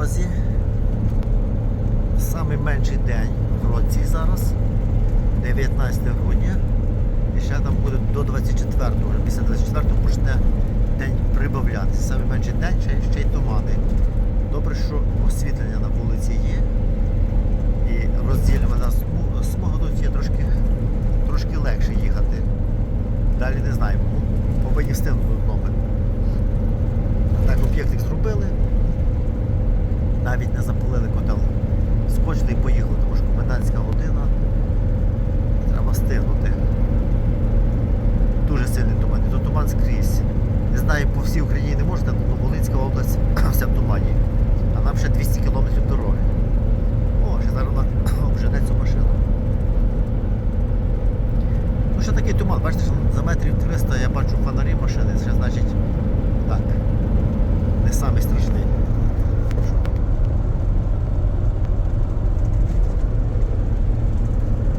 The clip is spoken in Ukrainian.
дорозі. Самий менший день в році зараз, 19 грудня. І ще там буде до 24-го. Після 24-го почне день прибавлятися. Самий менший день, ще й тумани. Добре, що освітлення на вулиці є. І розділена смуга тут є, трошки легше їхати. Далі не знаю, повинні встигнути ноги. Так, об'єктик зробили. Навіть не запалили